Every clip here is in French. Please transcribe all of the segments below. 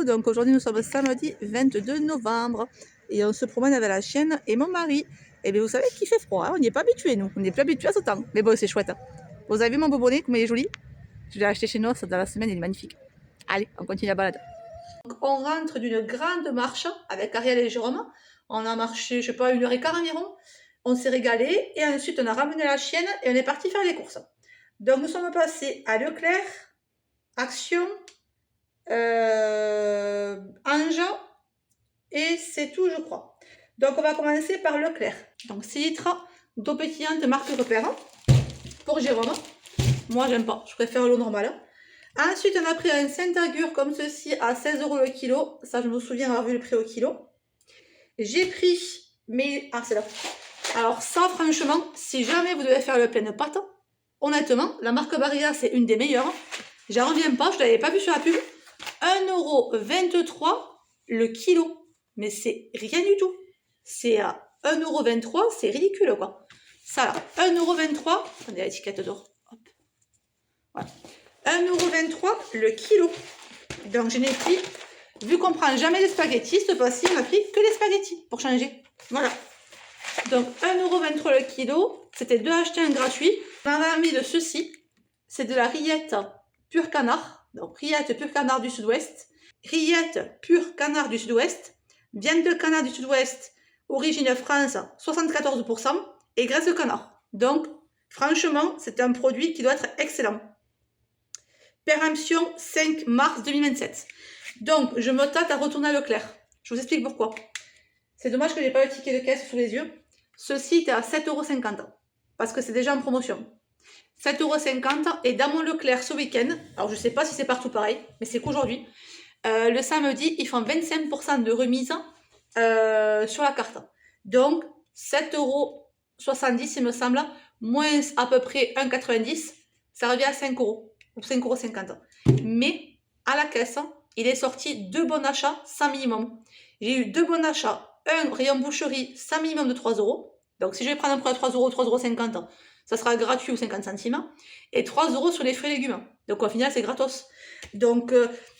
donc aujourd'hui nous sommes samedi 22 novembre et on se promène avec la chienne et mon mari. Et bien vous savez qu'il fait froid, hein, on n'y est pas habitué nous, on n'est plus habitué à ce temps. Mais bon, c'est chouette. Hein. Vous avez vu mon bobonnet, comme il est joli? Je l'ai acheté chez nous, ça dans la semaine, il est magnifique. Allez, on continue la balade. Donc, on rentre d'une grande marche avec Ariel et Jérôme. On a marché, je sais pas, 1h15 environ. On s'est régalé et ensuite on a ramené la chienne et on est parti faire les courses. Donc nous sommes passés à Leclerc, Action, Ange et c'est tout je crois. Donc on va commencer par Leclerc. Donc 6 litres d'eau pétillante de marque Repère pour Jérôme. Moi j'aime pas, je préfère l'eau normale. Ensuite on a pris un Saint-Agur comme ceci à 16 € le kilo. Ça je me souviens avoir vu le prix au kilo. J'ai pris, mais ah c'est là. Alors ça franchement, si jamais vous devez faire le plein de pâtes, honnêtement, la marque Barilla c'est une des meilleures. J'en reviens pas, je l'avais pas vu sur la pub. 1,23 € le kilo. Mais c'est rien du tout. C'est à 1,23 €, c'est ridicule quoi. Ça là, 1,23 €. Attendez l'étiquette d'or. Voilà. 1,23 € le kilo. Donc je n'ai pris, vu qu'on prend jamais les spaghettis, cette fois-ci on a pris que les spaghettis pour changer. Voilà. Donc 1,23 € le kilo. C'était 2 achetés un gratuit. On a mis de ceci. C'est de la rillette pur canard. Donc rillette pur canard du sud-ouest. Rillette pur canard du sud-ouest. Viande de canard du sud-ouest. Origine France 74%. Et graisse de canard. Donc franchement c'est un produit qui doit être excellent. Péremption 5 mars 2027. Donc je me tâte à retourner à Leclerc. Je vous explique pourquoi. C'est dommage que je n'ai pas le ticket de caisse sous les yeux. Ceci était à 7,50 € parce que c'est déjà en promotion. 7,50 € et dans mon Leclerc ce week-end, alors je ne sais pas si c'est partout pareil, mais c'est qu'aujourd'hui, le samedi, ils font 25% de remise sur la carte. Donc 7,70 € il me semble, moins à peu près 1,90 €, ça revient à 5 € ou 5,50 €. Mais à la caisse, il est sorti 2 bons achats sans minimum. J'ai eu 2 bons achats. Un rayon boucherie sans minimum de 3 €. Donc si je vais prendre un prix à 3 €, 3,50 €, ça sera gratuit ou 50 centimes. Et 3 € sur les fruits et légumes. Donc au final, c'est gratos. Donc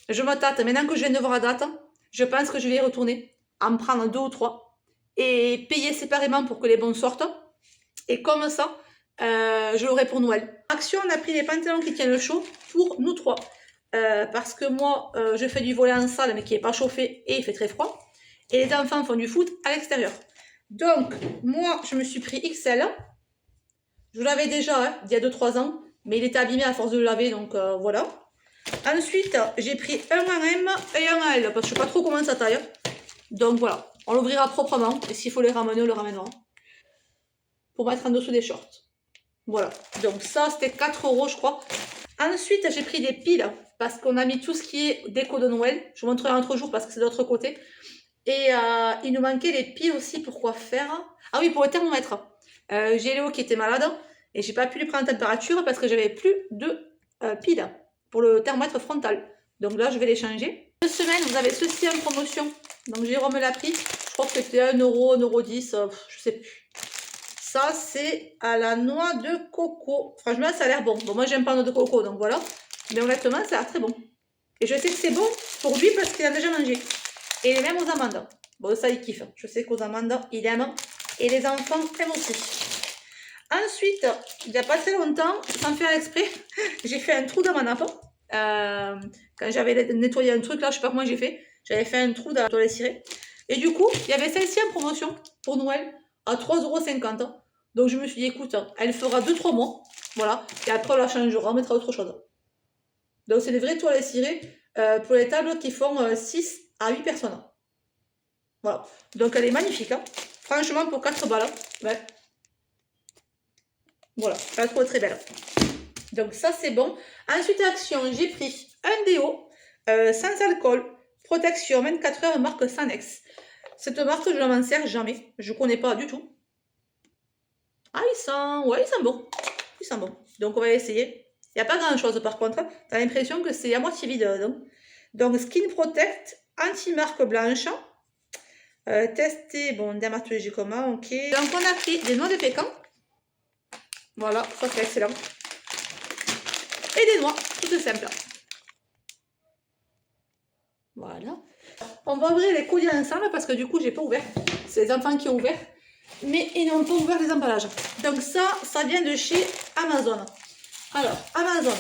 je me tâte. Maintenant que je viens de voir la date, je pense que je vais y retourner, en prendre 2 ou 3 et payer séparément pour que les bons sortent. Et comme ça, je l'aurai pour Noël. Action, on a pris les pantalons qui tiennent le chaud pour nous 3. Parce que moi, je fais du volley en salle, mais qui n'est pas chauffé et il fait très froid. Et les enfants font du foot à l'extérieur. Donc, moi, je me suis pris XL. Je l'avais déjà, hein, il y a 2-3 ans. Mais il était abîmé à force de le laver, donc voilà. Ensuite, j'ai pris un en M et un en L, parce que je ne sais pas trop comment ça taille. Donc voilà, on l'ouvrira proprement. Et s'il faut les ramener, on le ramènera. Pour mettre en dessous des shorts. Voilà, donc ça, c'était 4 € je crois. Ensuite, j'ai pris des piles, parce qu'on a mis tout ce qui est déco de Noël. Je vous montrerai un autre jour, parce que c'est de l'autre côté. Et il nous manquait les piles aussi, pour quoi faire? Ah oui, pour le thermomètre. J'ai Léo qui était malade, et j'ai pas pu lui prendre la température, parce que j'avais plus de piles pour le thermomètre frontal. Donc là, je vais les changer. Cette semaine, vous avez ceci en promotion. Donc Jérôme l'a pris. Je crois que c'était 1 €, 1,10 €, je sais plus. Ça, c'est à la noix de coco. Franchement, ça a l'air bon. Bon, moi, j'aime pas la noix de coco, donc voilà. Mais honnêtement, ça a l'air très bon. Et je sais que c'est bon pour lui parce qu'il a déjà mangé. Et il est même aux amandes. Bon, ça, il kiffe. Je sais qu'aux amandes, il aime. Et les enfants aiment aussi. Ensuite, il n'y a pas très longtemps, sans faire exprès, j'ai fait un trou dans ma nappe. Quand j'avais nettoyé un truc, là, je sais pas comment j'ai fait. J'avais fait un trou dans la cirée. Et du coup, il y avait celle-ci en promotion pour Noël à 3,50 €. Donc je me suis dit, écoute, elle fera 2-3 mois. Voilà. Et après, on la changera, on mettra autre chose. Donc c'est des vraies toiles cirées pour les tables qui font 6 à 8 personnes. Voilà. Donc elle est magnifique. Hein. Franchement, pour 4 balles. Ouais. Voilà. Je la trouve très belle. Donc ça, c'est bon. Ensuite, Action, j'ai pris un déo sans alcool. Protection 24 heures, marque Sanex. Cette marque, je ne m'en sers jamais. Je ne connais pas du tout. Ah, ils sont bons. Ils sont bons. Donc, on va essayer. Il n'y a pas grand-chose, par contre. Tu as l'impression que c'est à moitié vide. Donc, Skin Protect, anti-marque blanche. Testé, bon, dermatologiquement, ok. Donc, on a pris des noix de pécan. Voilà, ça c'est excellent. Et des noix, tout simple. Voilà. On va ouvrir les colis ensemble parce que du coup, j'ai pas ouvert. C'est les enfants qui ont ouvert. Mais ils n'ont pas ouvert les emballages. Donc ça vient de chez Amazon. Alors, Amazon,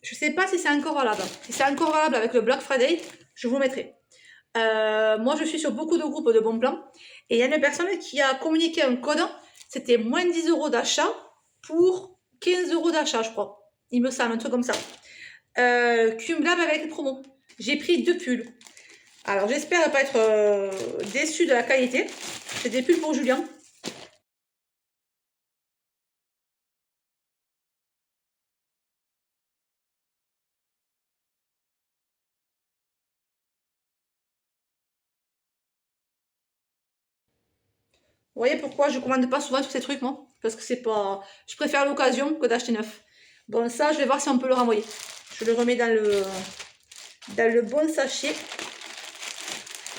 je ne sais pas si c'est encore valable. Si c'est encore valable avec le Black Friday, je vous mettrai. Moi, je suis sur beaucoup de groupes de bons plans. Et il y a une personne qui a communiqué un code. C'était moins 10 € d'achat pour 15 € d'achat, je crois. Il me semble, un truc comme ça. Cumulable avec les promos. J'ai pris 2 pulls. Alors, j'espère ne pas être déçue de la qualité. C'est des pulls pour Julien. Vous voyez pourquoi je commande pas souvent tous ces trucs, moi? Parce que c'est pas... Je préfère l'occasion que d'acheter neuf. Bon, ça, je vais voir si on peut le renvoyer. Je le remets dans le bon sachet.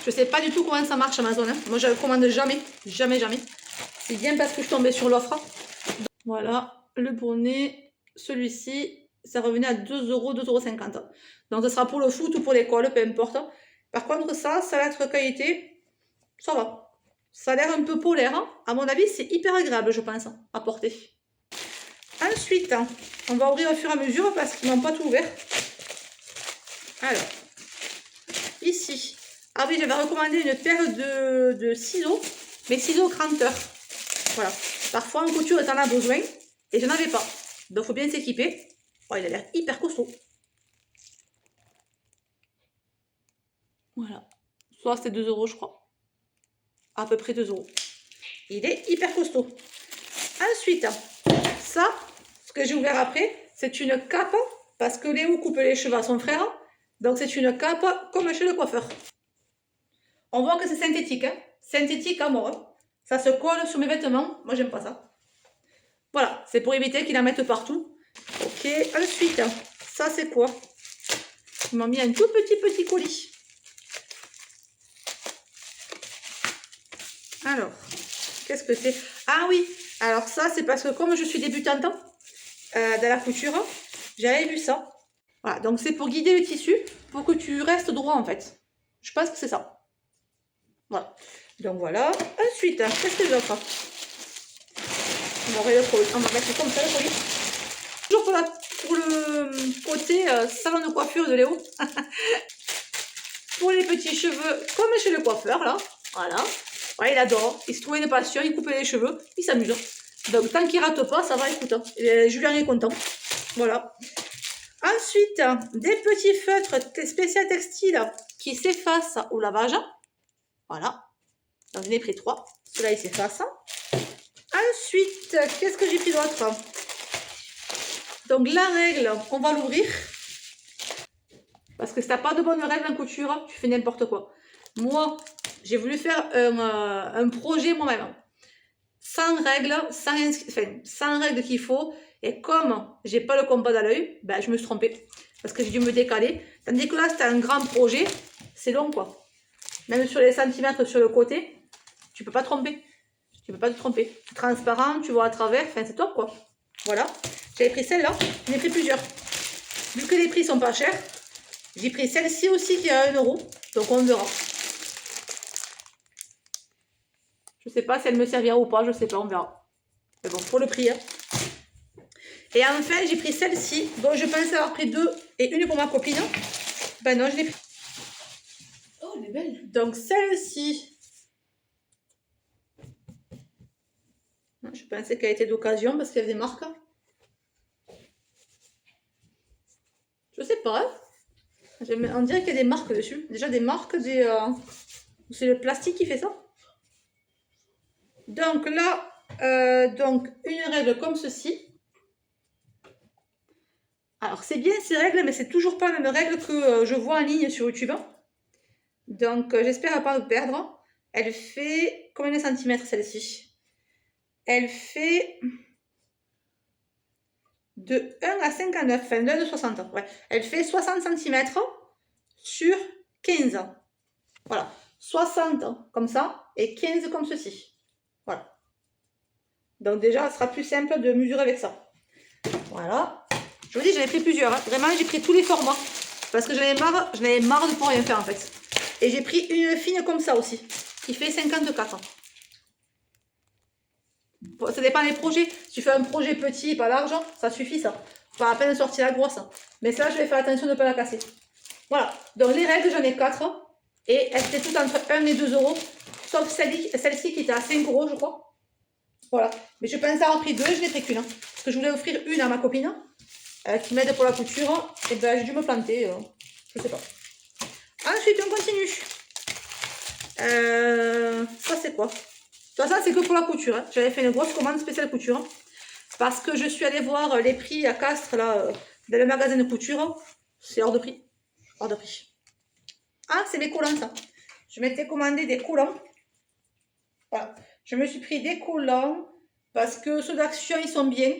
Je sais pas du tout comment ça marche Amazon. Hein. Moi, je ne commande jamais. Jamais, jamais. C'est bien parce que je tombais sur l'offre. Voilà, le bonnet. Celui-ci, ça revenait à 2 €, 2,50 €. Donc, ce sera pour le foot ou pour l'école, peu importe. Par contre, ça va être qualité. Ça va. Ça a l'air un peu polaire. Hein. À mon avis, c'est hyper agréable, je pense, à porter. Ensuite, on va ouvrir au fur et à mesure parce qu'ils n'ont pas tout ouvert. Alors, ici. Ah oui, j'avais recommandé une paire de ciseaux, mais ciseaux cranteurs. Voilà. Parfois, en couture, tu en as besoin et je n'en avais pas. Donc, il faut bien s'équiper. Oh, il a l'air hyper costaud. Voilà. Soit c'était 2 €, je crois. À peu près 2 €. Il est hyper costaud. Ensuite, ça, ce que j'ai ouvert après, c'est une cape parce que Léo coupe les cheveux à son frère. Donc, c'est une cape comme chez le coiffeur. On voit que c'est synthétique. Hein. Synthétique à mort. Ça se colle sur mes vêtements. Moi, j'aime pas ça. Voilà, c'est pour éviter qu'ils en mettent partout. Ok, ensuite, ça c'est quoi? Ils m'ont mis un tout petit colis. Alors, qu'est-ce que c'est? Ah oui, alors ça c'est parce que comme je suis débutante dans la couture, j'avais vu ça. Voilà, donc c'est pour guider le tissu, pour que tu restes droit en fait. Je pense que c'est ça. Voilà, donc voilà. Ensuite, qu'est-ce que j'ai d'autre? On va mettre comme ça le colis. Toujours pour le côté salon de coiffure de Léo. Pour les petits cheveux, comme chez le coiffeur là. Voilà. Ouais, il adore, il se trouve une passion, il coupe les cheveux, il s'amuse. Donc tant qu'il rate pas, ça va, écoute. Julien est content. Voilà. Ensuite, des petits feutres spécial textile qui s'effacent au lavage. Voilà. J'en ai pris 3. Cela il s'efface. Ensuite, qu'est-ce que j'ai pris d'autre? Donc la règle, on va l'ouvrir. Parce que si tu n'as pas de bonne règle en couture, tu fais n'importe quoi. Moi, j'ai voulu faire un projet moi-même. Sans règles, sans règles qu'il faut. Et comme j'ai pas le compas dans l'œil, ben, je me suis trompée. Parce que j'ai dû me décaler. Tandis que là, c'était un grand projet. C'est long, quoi. Même sur les centimètres sur le côté, tu peux pas tromper. Tu peux pas te tromper. C'est transparent, tu vois à travers. Enfin, c'est top, quoi. Voilà. J'avais pris celle-là. J'en ai pris plusieurs. Vu que les prix sont pas chers, j'ai pris celle-ci aussi qui est à 1 €. Donc, on verra. Je sais pas si elle me servira ou pas, je sais pas, on verra. Mais bon, pour le prix. Hein. Et enfin, j'ai pris celle-ci, dont je pensais avoir pris 2 et une pour ma copine. Ben non, je l'ai pris. Oh, elle est belle. Donc celle-ci. Je pensais qu'elle était d'occasion parce qu'il y avait des marques. Je sais pas. Hein. On dirait qu'il y a des marques dessus. Déjà des marques, c'est le plastique qui fait ça. Donc là, donc une règle comme ceci. Alors c'est bien ces règles, mais c'est toujours pas la même règle que je vois en ligne sur YouTube. Donc j'espère ne pas me perdre. Elle fait combien de centimètres celle-ci? Elle fait de 1 à 59, enfin de 1 à 60. Ouais. Elle fait 60 cm sur 15. Voilà. 60 comme ça et 15 comme ceci. Voilà. Donc déjà, ce sera plus simple de mesurer avec ça. Voilà. Je vous dis, j'en ai pris plusieurs. Hein. Vraiment, j'ai pris tous les formats. Parce que j'en avais marre de ne pas rien faire en fait. Et j'ai pris une fine comme ça aussi, qui fait 54. Bon, ça dépend des projets. Si tu fais un projet petit, pas large, ça suffit ça. Pas la peine de sortir la grosse. Mais ça, je vais faire attention de ne pas la casser. Voilà. Donc les règles, j'en ai 4. Et elles étaient toutes entre 1 et 2 euros. Sauf celle-ci qui était à 5 euros, je crois. Voilà. Mais je pensais avoir pris 2, je n'ai pris qu'une. Parce que je voulais offrir une à ma copine qui m'aide pour la couture. Et ben j'ai dû me planter. Je sais pas. Ensuite, on continue. Ça, c'est quoi? Ça, c'est que pour la couture. Hein. J'avais fait une grosse commande spéciale couture. Parce que je suis allée voir les prix à Castres, là, dans le magasin de couture. C'est hors de prix. Hors de prix. Ah, c'est mes collants, ça. Je m'étais commandé des collants. Voilà. Je me suis pris des collants parce que ceux d'Action, ils sont bien.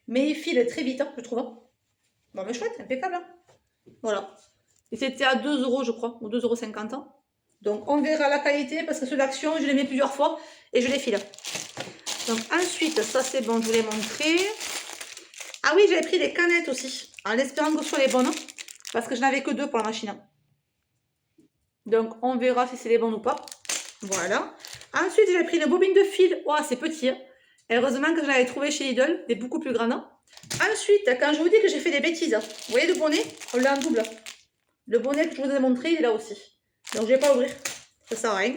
Mais ils filent très vite, hein, je trouve. Bon, mais chouette, impeccable. Hein. Voilà. Et c'était à 2 euros, je crois, ou 2,50 €. Donc, on verra la qualité parce que ceux d'Action, je les mets plusieurs fois et je les file. Donc, ensuite, ça c'est bon, je vous l'ai montré. Ah oui, j'avais pris des canettes aussi, en espérant que ce soit les bonnes, parce que je n'avais que 2 pour la machine. Donc, on verra si c'est les bonnes ou pas. Voilà. Ensuite, j'ai pris une bobine de fil. Oh, c'est petit. Hein. Heureusement que je l'avais trouvé chez Lidl, des beaucoup plus grandes. Ensuite, quand je vous dis que j'ai fait des bêtises, vous voyez le bonnet, on l'a en double. Le bonnet que je vous ai montré, il est là aussi. Donc, je ne vais pas ouvrir. Ça sert à rien.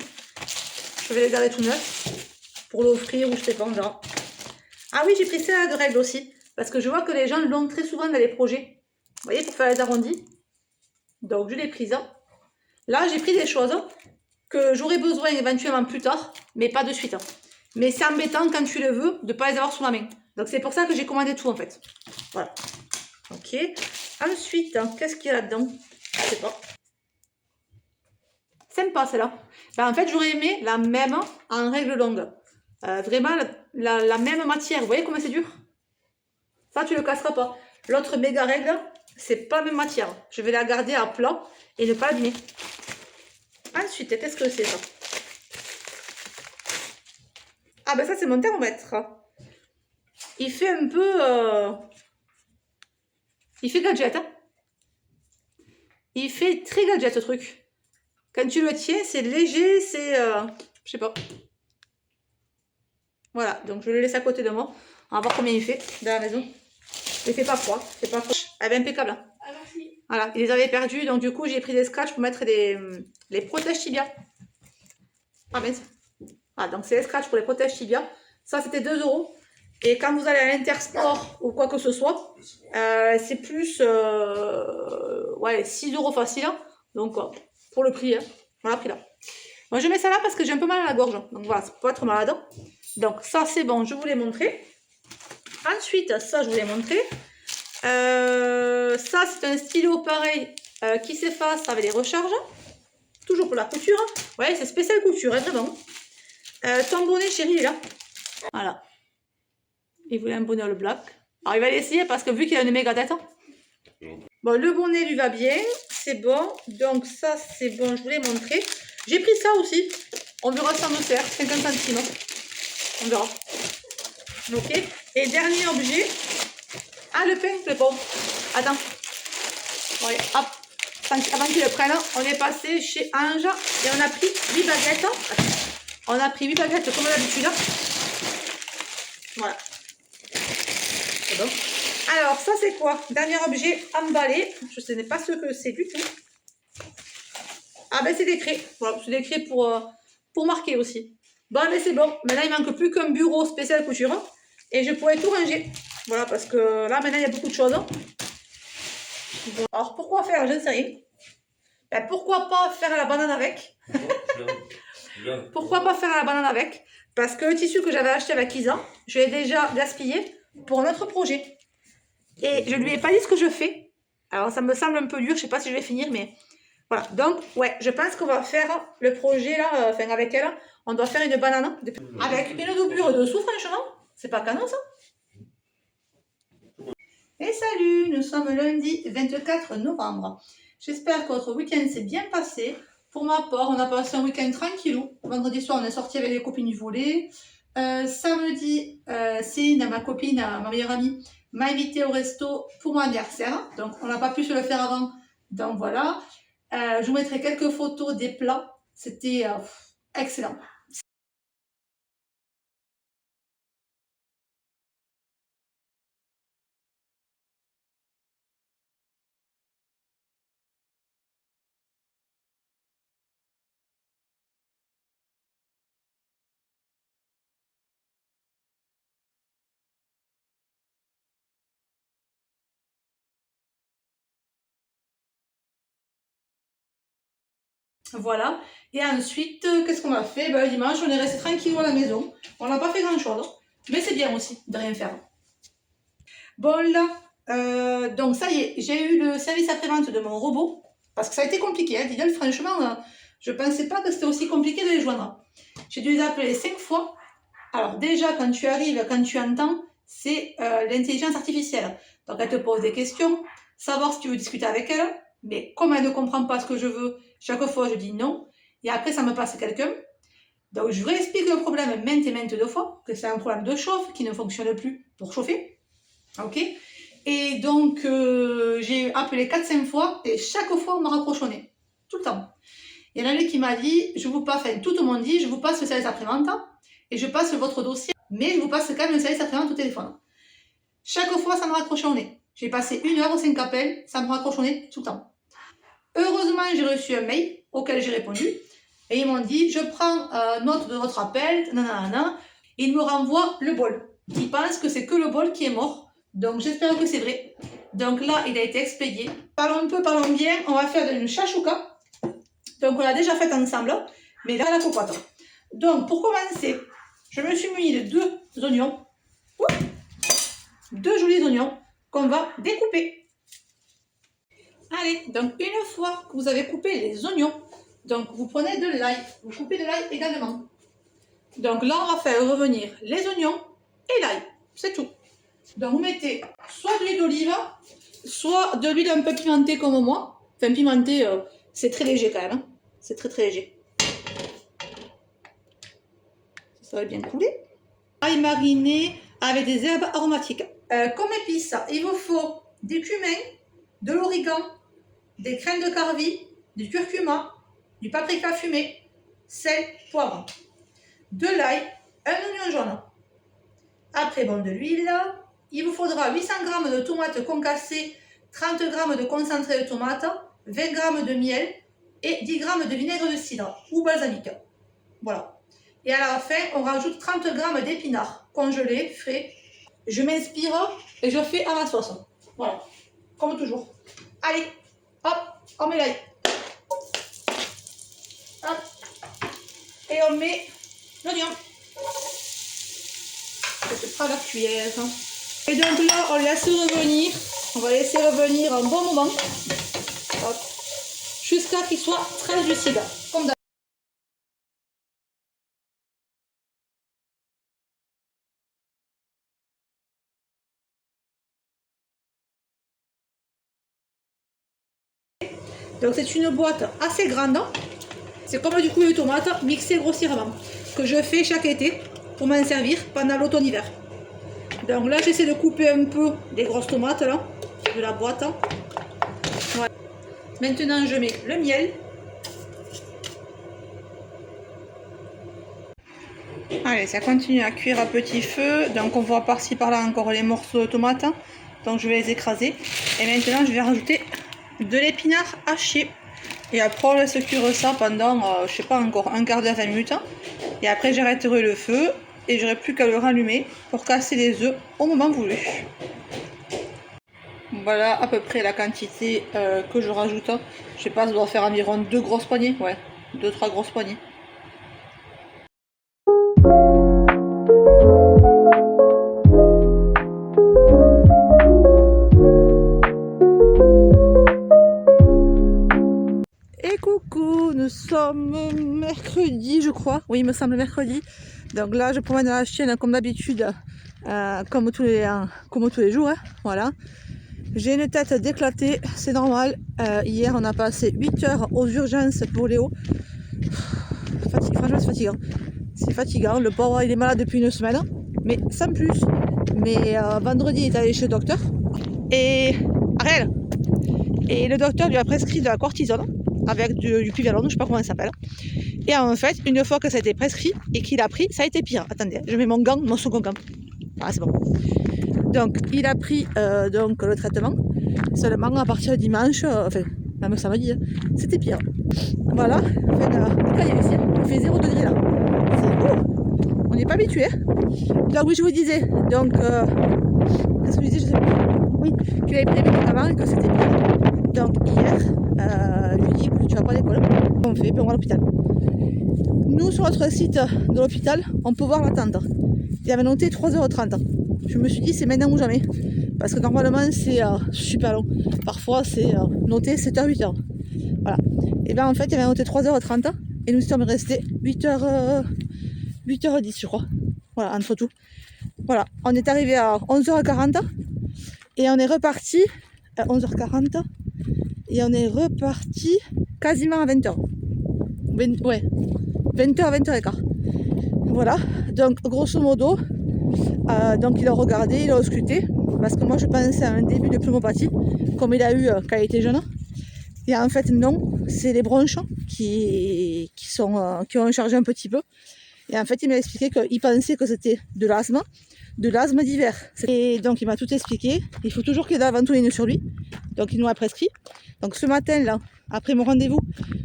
Je vais le garder tout neuf pour l'offrir ou je sais pas, on verra. Ah oui, j'ai pris celle-là de règles aussi. Parce que je vois que les gens l'ont très souvent dans les projets. Vous voyez, pour faire les arrondis. Donc, je l'ai prise. Là, j'ai pris des choses que j'aurai besoin éventuellement plus tard, mais pas de suite. Mais c'est embêtant quand tu le veux de ne pas les avoir sous la main. Donc, c'est pour ça que j'ai commandé tout en fait. Voilà. Ok. Ensuite, qu'est-ce qu'il y a là-dedans? Je sais pas. Sympa celle-là. Ben, en fait, j'aurais aimé la même en règle longue. Vraiment la même matière. Vous voyez comment c'est dur? Ça, tu ne le casseras pas. L'autre méga règle, c'est pas la même matière. Je vais la garder à plat et ne pas l'abîmer. Ensuite, qu'est-ce que c'est ça? Ah ben ça, c'est mon thermomètre. Il fait un peu... Il fait gadget. Hein. Il fait très gadget, ce truc. Quand tu le tiens, c'est léger, c'est... je sais pas. Voilà, donc je le laisse à côté de moi. On va voir combien il fait dans la maison. Il fait pas froid, c'est pas froid. Elle est impeccable. Hein. Ah, merci. Voilà, ils les avaient perdus, donc du coup j'ai pris des scratchs pour mettre les protèges tibia. Ah mince. Ah, donc c'est les scratchs pour les protèges tibia. Ça c'était 2 euros. Et quand vous allez à l'Intersport ou quoi que ce soit, c'est plus ouais, 6 euros facile. Hein. Donc pour le prix, hein. On l'a pris là. Moi je mets ça là parce que j'ai un peu mal à la gorge. Donc voilà, c'est pour être malade. Donc ça c'est bon, je vous l'ai montré. Ensuite, ça je vous l'ai montré. Ça c'est un stylo pareil qui s'efface avec les recharges. Toujours pour la couture. Ouais, c'est spécial couture, hein, vraiment. Ton bonnet chéri il est là. Voilà. Il voulait un bonnet all black. Alors il va l'essayer parce que vu qu'il a une méga tête. Hein. Bon, le bonnet lui va bien. C'est bon. Donc ça c'est bon, je vous l'ai montré. J'ai pris ça aussi. On verra ça me sert. 50 centimes. On verra. Ok. Et dernier objet. Ah, le pain, le pauvre. Attends. Ouais, hop. Avant qu'il le prenne, on est passé chez Ange et on a pris 8 baguettes. Attends. On a pris 8 baguettes comme d'habitude. Voilà. C'est bon. Alors, ça c'est quoi? Dernier objet emballé. Je ne sais pas ce que c'est du tout. Ah ben c'est des craies. Voilà, c'est des craies pour marquer aussi. Bon, mais c'est bon. Maintenant, il ne manque plus qu'un bureau spécial couture. Et je pourrais tout ranger. Voilà, parce que là, maintenant, il y a beaucoup de choses. Bon. Alors, pourquoi faire? Je ne sais rien. Ben, pourquoi pas faire la banane avec? Pourquoi pas faire la banane avec? Parce que le tissu que j'avais acheté avec Isa, je l'ai déjà gaspillé pour un autre projet. Et je lui ai pas dit ce que je fais. Alors, ça me semble un peu dur. Je sais pas si je vais finir, mais... Voilà. Donc, ouais, je pense qu'on va faire le projet, là, enfin, avec elle. On doit faire une banane avec une doublure dessous, franchement. C'est pas canon, ça? Et salut, nous sommes lundi 24 novembre. J'espère que votre week-end s'est bien passé. Pour ma part, on a passé un week-end tranquillou. Vendredi soir, on est sorti avec les copines du volley. Samedi, Céline, ma copine, ma meilleure amie, m'a invité au resto pour mon anniversaire. Donc, on n'a pas pu se le faire avant. Donc, voilà. Je vous mettrai quelques photos des plats. C'était excellent. Voilà. Et ensuite, qu'est-ce qu'on a fait? Le dimanche, on est resté tranquille à la maison. On n'a pas fait grand-chose. Mais c'est bien aussi de rien faire. Bon là, donc ça y est, j'ai eu le service après-vente de mon robot. Parce que ça a été compliqué, hein, Lidl, franchement, je ne pensais pas que c'était aussi compliqué de les joindre. J'ai dû les appeler 5 fois. Alors déjà, quand tu arrives, quand tu entends, c'est l'intelligence artificielle. Donc elle te pose des questions, savoir si tu veux discuter avec elle. Mais comme elle ne comprend pas ce que je veux, chaque fois je dis non. Et après, ça me passe quelqu'un. Donc je réexplique le problème maintes et maintes de fois, que c'est un problème de chauffe qui ne fonctionne plus pour chauffer. Ok. Et donc j'ai appelé 4-5 fois et chaque fois on m'a raccrochonné. Tout le temps. Il y en a une qui m'a dit, je vous passe, enfin tout le monde dit, je vous passe le service après-vente et je passe votre dossier, mais je vous passe quand même le service après-vente au téléphone. Chaque fois ça me raccrochonnait. J'ai passé 1 heure ou 5 appels, ça me raccrochonnait tout le temps. Heureusement, j'ai reçu un mail auquel j'ai répondu et ils m'ont dit, je prends note de votre appel, nanana. Ils me renvoient le bol. Ils pensent que c'est que le bol qui est mort. Donc j'espère que c'est vrai. Donc là, il a été expédié. Parlons peu, parlons bien. On va faire une chachouka. Donc on l'a déjà faite ensemble, mais là la cocotte. Donc pour commencer, je me suis muni de 2 oignons. 2 jolis oignons qu'on va découper. Allez, donc une fois que vous avez coupé les oignons, donc vous prenez de l'ail, vous coupez de l'ail également. Donc là, on va faire revenir les oignons et l'ail, c'est tout. Donc vous mettez soit de l'huile d'olive, soit de l'huile un peu pimentée comme moi. Enfin pimentée, c'est très léger quand même, hein. C'est très très léger. Ça va bien couler. Ail mariné avec des herbes aromatiques. Comme épices, il vous faut du cumin, de l'origan, des graines de carvi, du curcuma, du paprika fumé, sel, poivre, de l'ail, un oignon jaune. Après, bon, de l'huile. Il vous faudra 800 g de tomates concassées, 30 g de concentré de tomate, 20 g de miel et 10 g de vinaigre de cidre ou balsamique. Voilà. Et à la fin, on rajoute 30 g d'épinards congelés, frais. Je m'inspire et je fais à ma sauce. Voilà, comme toujours. Allez, hop, on met l'ail. Hop. Et on met l'oignon. Je prends la cuillère. Et donc là, on laisse revenir. On va laisser revenir un bon moment. Jusqu'à qu'il soit translucide. Comme donc c'est une boîte assez grande. C'est comme du coulis de tomate mixé grossièrement. Que je fais chaque été pour m'en servir pendant l'automne-hiver. Donc là, j'essaie de couper un peu les grosses tomates là, de la boîte. Voilà. Maintenant, je mets le miel. Allez, ça continue à cuire à petit feu. Donc on voit par-ci par-là encore les morceaux de tomates. Donc je vais les écraser. Et maintenant, je vais rajouter de l'épinard haché. Et après, on laisse cuire ça pendant, je sais pas, encore un quart d'heure, 20 minutes. Et après, j'arrêterai le feu. Et j'aurai plus qu'à le rallumer pour casser les œufs au moment voulu. Voilà à peu près la quantité que je rajoute. Je sais pas, ça doit faire environ 2 grosses poignées. Ouais, 2-3 grosses poignées. Et coucou, nous sommes mercredi, je crois. Oui, il me semble mercredi. Donc là, je promène la chienne comme d'habitude, comme tous les jours. Hein, voilà. J'ai une tête d'éclatée, c'est normal. Hier, on a passé 8 heures aux urgences pour Léo. Franchement, c'est fatigant. C'est fatigant. Le pauvre, il est malade depuis 1 semaine, mais sans plus. Mais vendredi, il est allé chez le docteur. Et Ariel. Et le docteur lui a prescrit de la cortisone. avec du Pivalon, je sais pas comment ça s'appelle. Et en fait, une fois que ça a été prescrit et qu'il a pris, ça a été pire. Attendez, je mets mon second gant. Ah, c'est bon. Donc, il a pris donc, le traitement. Seulement à partir de dimanche, enfin, même samedi, c'était pire. Voilà. Enfin, là, il fait 0 degré là. On n'est pas habitué. Donc, oui, je vous disais. Donc, qu'est-ce que je disais, je sais plus. Oui, qu'il avait pris les médicaments et que c'était pire. Donc, hier, je lui ai dit, écoute, tu vas pas à l'école. On fait, puis on va à l'hôpital. Nous, sur notre site de l'hôpital, on peut voir l'attente. Il avait noté 3h30. Je me suis dit, c'est maintenant ou jamais. Parce que normalement, c'est super long. Parfois, c'est noté 7h, 8h. Voilà. Et bien, en fait, il avait noté 3h30. Et nous sommes restés 8h10, je crois. Voilà, entre tout. Voilà. On est arrivé à 11h40. Et on est reparti à 11h40. Et on est reparti quasiment à 20h. Ouais. 20h, 20h15. Voilà. Donc, grosso modo, donc il a regardé, il a ausculté. Parce que moi, je pensais à un début de pneumopathie, comme il a eu quand il était jeune. Et en fait, non, c'est les bronches qui ont chargé un petit peu. Et en fait, il m'a expliqué qu'il pensait que c'était de l'asthme d'hiver. Et donc, il m'a tout expliqué. Il faut toujours qu'il ait de la ventoline sur lui. Donc, il nous a prescrit. Donc, ce matin, là, après mon rendez-vous,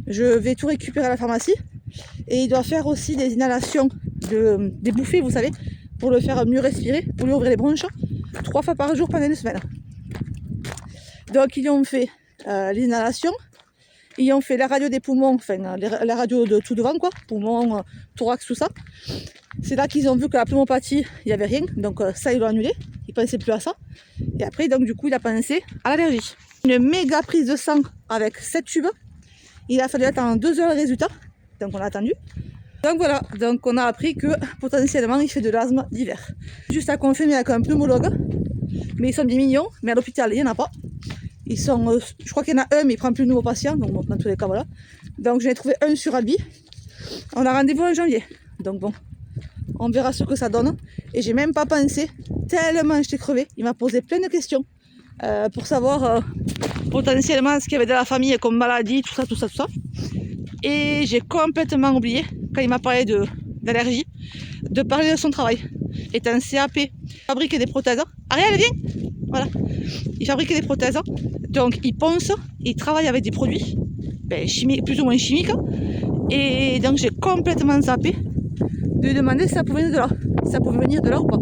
je vais tout récupérer à la pharmacie. Et il doit faire aussi des inhalations, des bouffées, vous savez, pour le faire mieux respirer, pour lui ouvrir les bronches, 3 fois par jour pendant une semaine. Donc, ils ont fait l'inhalation. Ils ont fait la radio des poumons, enfin la radio de tout devant, quoi, poumons, thorax, tout ça. C'est là qu'ils ont vu que la pneumopathie, il n'y avait rien, donc ça, ils l'ont annulé. Ils ne pensaient plus à ça. Et après, donc, du coup, il a pensé à l'allergie. Une méga prise de sang avec 7 tubes. Il a fallu attendre 2 heures le résultat, donc on a attendu. Donc voilà, donc on a appris que potentiellement il fait de l'asthme d'hiver. Juste à confirmer avec un pneumologue, mais ils sont bien mignons, mais à l'hôpital il n'y en a pas. Ils sont, je crois qu'il y en a un, mais il prend plus de nouveaux patients, donc bon, dans tous les cas voilà. Donc j'en ai trouvé un sur Albi. On a rendez-vous en janvier, donc bon, on verra ce que ça donne. Et j'ai même pas pensé, tellement j'étais crevée. Il m'a posé plein de questions pour savoir potentiellement ce qu'il y avait dans la famille comme maladie, tout ça, tout ça, tout ça. Et j'ai complètement oublié, quand il m'a parlé d'allergie, de parler de son travail. Étant CAP, il fabriquait des prothèses. Ariel, viens. Voilà. Il fabriquait des prothèses. Donc il ponce, il travaille avec des produits chimiques, plus ou moins chimiques. Et donc j'ai complètement zappé de lui demander si ça pouvait venir de là. Si ça pouvait venir de là ou pas.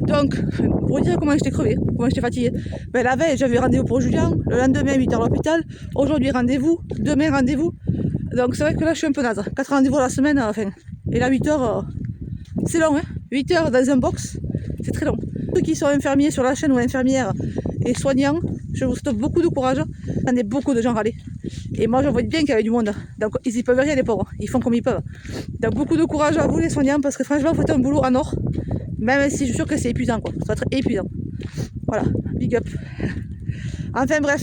Donc, pour vous dire comment j'étais crevée, comment j'étais fatiguée. La veille, j'avais rendez-vous pour Julien. Le lendemain, 8h à l'hôpital. Aujourd'hui, rendez-vous. Demain, rendez-vous. Donc, c'est vrai que là, je suis un peu naze. 4 rendez-vous la semaine, enfin. Et là, 8h, c'est long, hein. 8h dans un box, c'est très long. Ceux qui sont infirmiers sur la chaîne ou infirmières et soignants, je vous souhaite beaucoup de courage. J'en ai beaucoup de gens râler. Et moi, je vois bien qu'il y avait du monde. Donc, ils y peuvent rien, les pauvres. Ils font comme ils peuvent. Donc, beaucoup de courage à vous, les soignants, parce que franchement, vous faites un boulot en or. Même si je suis sûre que c'est épuisant, quoi. Ça va être épuisant. Voilà, big up. Enfin, bref.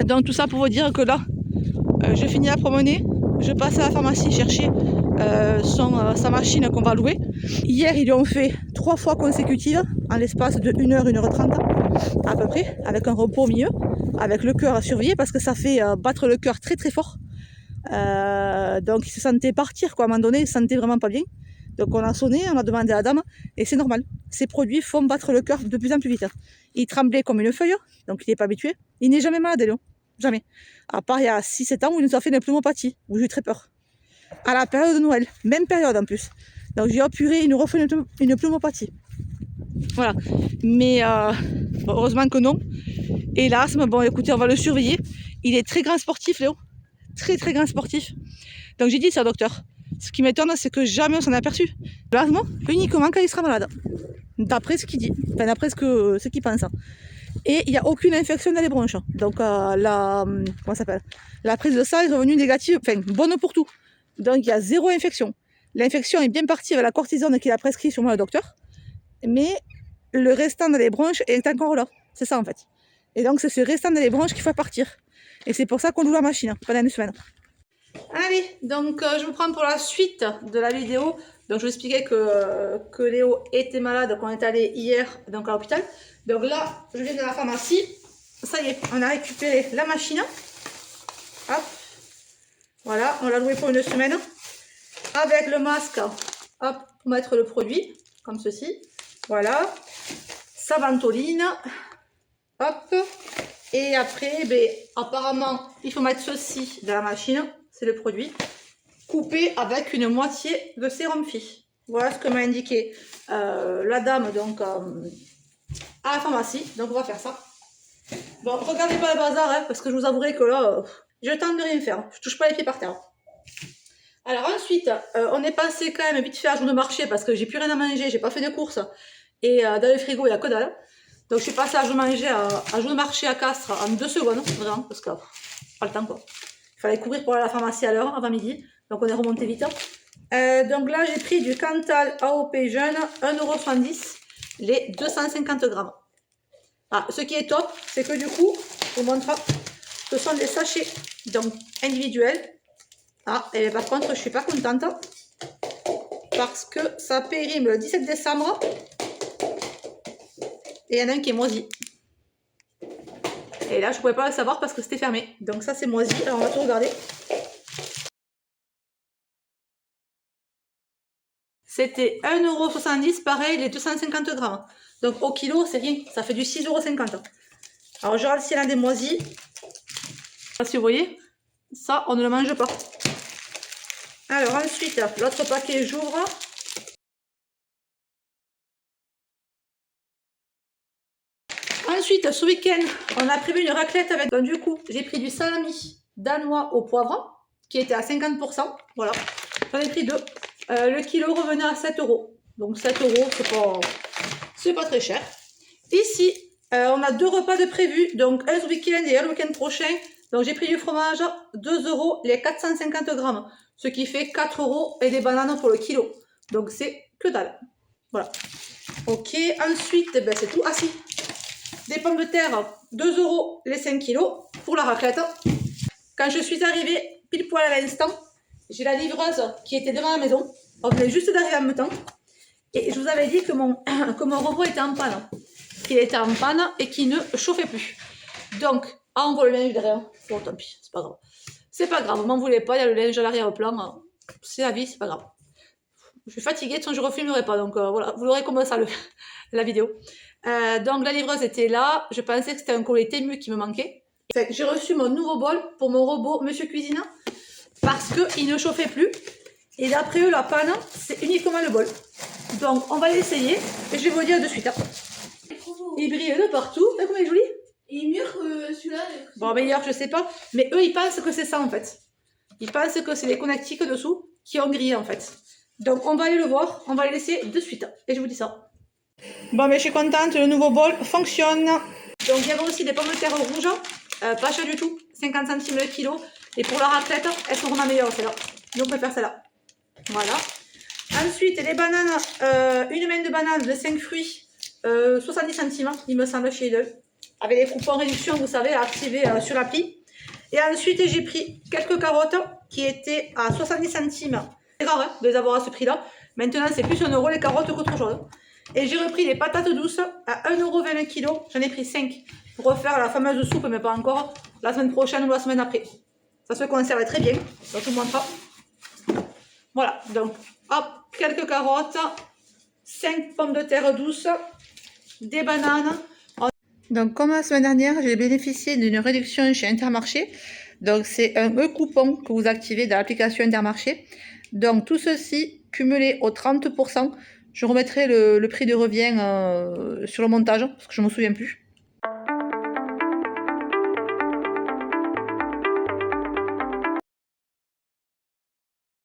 Donc, tout ça pour vous dire que là, je finis la promenade. Je passe à la pharmacie chercher sa machine qu'on va louer. Hier, ils lui ont fait 3 fois consécutives en l'espace de 1h, 1h30 à peu près, avec un repos au milieu, avec le cœur à surveiller parce que ça fait battre le cœur très très fort. Donc, il se sentait partir, quoi. À un moment donné, il se sentait vraiment pas bien. Donc, on a sonné, on a demandé à la dame et c'est normal. Ces produits font battre le cœur de plus en plus vite. Il tremblait comme une feuille, donc il n'est pas habitué. Il n'est jamais malade, Léon. Jamais. À part il y a 6-7 ans où il nous a fait une pneumopathie, où j'ai eu très peur. À la période de Noël, même période en plus. Donc j'ai dit, oh purée, il nous refait une pneumopathie. Voilà. Mais bon, heureusement que non. Et l'asthme, bon écoutez, on va le surveiller. Il est très grand sportif, Léo. Très très grand sportif. Donc j'ai dit ça au docteur. Ce qui m'étonne, c'est que jamais on s'en est aperçu. L'asthme, uniquement quand il sera malade. D'après ce qu'il dit. Enfin, d'après ce qu'il pense. Et il n'y a aucune infection dans les bronches. Donc la prise de sang est revenue négative, enfin bonne pour tout. Donc il y a 0 infection. L'infection est bien partie avec la cortisone qu'il a prescrit sur moi le docteur. Mais le restant dans les bronches est encore là. C'est ça en fait. Et donc c'est ce restant dans les bronches qu'il faut partir. Et c'est pour ça qu'on loue la machine pendant une semaine. Allez, donc je vous prends pour la suite de la vidéo. Donc je vous expliquais que Léo était malade, qu'on est allé hier donc à l'hôpital. Donc là, je viens de la pharmacie. Ça y est, on a récupéré la machine. Hop. Voilà, on l'a loué pour une semaine. Avec le masque, hop, pour mettre le produit, comme ceci. Voilà. Sa ventoline. Hop. Et après, ben, apparemment, il faut mettre ceci dans la machine. C'est le produit. Coupé avec une moitié de sérum Phi. Voilà ce que m'a indiqué la dame donc, à la pharmacie. Donc on va faire ça. Bon, regardez pas le bazar, hein, parce que je vous avouerai que là, je tente de rien faire. Je touche pas les pieds par terre. Alors ensuite, on est passé quand même vite fait à jour de marché parce que j'ai plus rien à manger, j'ai pas fait de courses. Et dans le frigo, il n'y a que dalle. Donc je suis passée à jour de marché à Castres en 2 secondes, vraiment, parce que pas le temps quoi. Il fallait courir pour aller à la pharmacie à l'heure, avant midi. Donc on est remonté vite. Donc là, j'ai pris du Cantal AOP Jeune, 1,70 €, les 250 grammes. Ah, ce qui est top, c'est que du coup, je vous montre, ce sont des sachets donc individuels. Ah, et par contre, je suis pas contente parce que ça périme le 17 décembre et il y en a un qui est moisi. Et là, je pouvais pas le savoir parce que c'était fermé. Donc ça, c'est moisi. Alors, on va tout regarder. C'était 1,70 €, pareil, les 250 grammes. Donc au kilo, c'est rien. Ça fait du 6,50 €. Alors, je regarde s'il y en a des moisis. Je sais pas si vous voyez. Ça, on ne le mange pas. Alors ensuite, l'autre paquet, j'ouvre. Ensuite, ce week-end, on a prévu une raclette avec... Donc, du coup, j'ai pris du salami danois au poivre, qui était à 50%. Voilà. J'en ai pris 2. Le kilo revenait à 7 €. Donc 7 €, c'est pas très cher. Ici, on a 2 repas de prévus. Donc un ce week-end et un le week-end prochain. Donc j'ai pris du fromage, 2 € les 450 grammes. Ce qui fait 4 € et des bananes pour le kilo. Donc c'est que dalle. Voilà. Ok, ensuite, ben, c'est tout. Ah si, des pommes de terre, 2 € les 5 kilos pour la raclette. Quand je suis arrivée pile poil à l'instant, j'ai la livreuse qui était devant la maison. On venait juste d'arriver en même temps. Et je vous avais dit que que mon robot était en panne. Qu'il était en panne et qu'il ne chauffait plus. Donc, on voit le linge derrière. Bon, tant pis, c'est pas grave. C'est pas grave, m'en voulez pas, il y a le linge à l'arrière-plan. C'est la vie, c'est pas grave. Je suis fatiguée, de toute façon je refilmerai pas. Donc voilà, vous l'aurez comme ça la vidéo. Donc la livreuse était là. Je pensais que c'était un colis Temu qui me manquait. J'ai reçu mon nouveau bol pour mon robot Monsieur Cuisine parce qu'il ne chauffait plus. Et d'après eux, la panne, c'est uniquement le bol. Donc on va l'essayer et je vais vous dire de suite. Il brille de partout. T'as comment il est joli? Il est mieux que celui-là. Bon, meilleur, je sais pas. Mais eux, ils pensent que c'est ça en fait. Ils pensent que c'est les connectiques dessous qui ont grillé en fait. Donc on va aller le voir. On va le laisser de suite. Et je vous dis ça. Bon, mais je suis contente. Le nouveau bol fonctionne. Donc il y avait aussi des pommes de terre rouges. Pas cher du tout. 50 centimes le kilo. Et pour la raclette, elles sont vraiment meilleures celles-là. Donc on peut faire celle-là. Voilà. Ensuite, les bananes. Une main de bananes de 5 fruits. 70 centimes, il me semble, chez Lidl. Avec les coupons réduction, vous savez, à activer sur l'appli. Et ensuite, j'ai pris quelques carottes qui étaient à 70 centimes. C'est rare hein, de les avoir à ce prix-là. Maintenant, c'est plus 1 € les carottes qu'autre chose. Et j'ai repris les patates douces à 1,20 € le kilo. J'en ai pris 5 pour refaire la fameuse soupe, mais pas encore, la semaine prochaine ou la semaine après. Ça se conserve très bien. Donc, je vous montre. Voilà, donc, hop, quelques carottes, 5 pommes de terre douces, des bananes. Donc, comme la semaine dernière, j'ai bénéficié d'une réduction chez Intermarché. Donc, c'est un e-coupon que vous activez dans l'application Intermarché. Donc, tout ceci cumulé au 30%. Je remettrai le prix de revient sur le montage, parce que je ne me souviens plus.